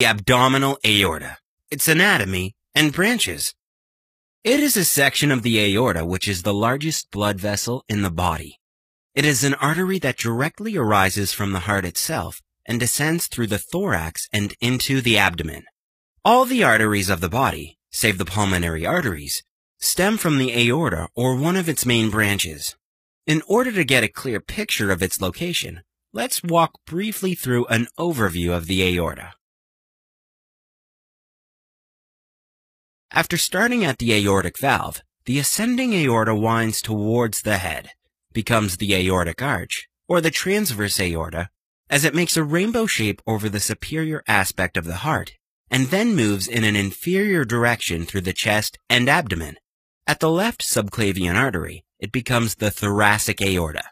abdominal aorta, its anatomy, and branches. It is a section of the aorta which is the largest blood vessel in the body. It is an artery that directly arises from the heart itself and descends through the thorax and into the abdomen. All the arteries of the body, save the pulmonary arteries, stem from the aorta or one of its main branches. In order to get a clear picture of its location, let's walk briefly through an overview of the aorta. After starting at the aortic valve, the ascending aorta winds towards the head, becomes the aortic arch, or the transverse aorta, as it makes a rainbow shape over the superior aspect of the heart, and then moves in an inferior direction through the chest and abdomen. At the left subclavian artery, it becomes the thoracic aorta.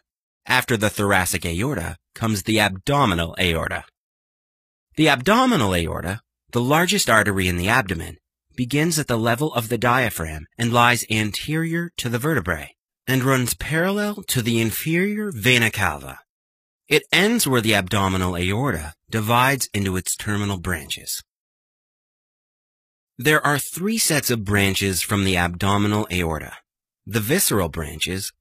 After the thoracic aorta comes the abdominal aorta. The abdominal aorta, the largest artery in the abdomen, begins at the level of the diaphragm and lies anterior to the vertebrae, and runs parallel to the inferior vena cava. It ends where the abdominal aorta divides into its terminal branches. There are three sets of branches from the abdominal aorta: the visceral branches,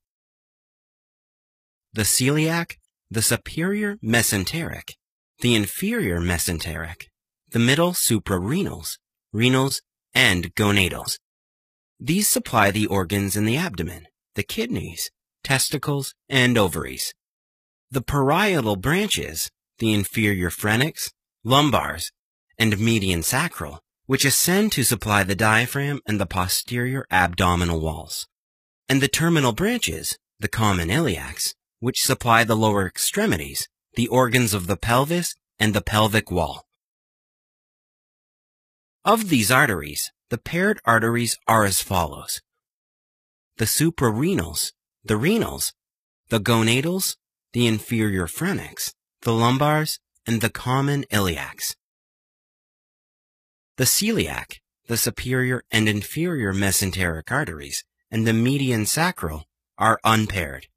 the celiac, the superior mesenteric, the inferior mesenteric, the middle suprarenals, renals, and gonadals. These supply the organs in the abdomen, the kidneys, testicles, and ovaries. The parietal branches, the inferior phrenics, lumbars, and median sacral, which ascend to supply the diaphragm and the posterior abdominal walls. And the terminal branches, the common iliacs, which supply the lower extremities, the organs of the pelvis and the pelvic wall. Of these arteries, the paired arteries are as follows: the suprarenals, the renals, the gonadals, the inferior phrenics, the lumbars, and the common iliacs. The celiac, the superior and inferior mesenteric arteries, and the median sacral are unpaired.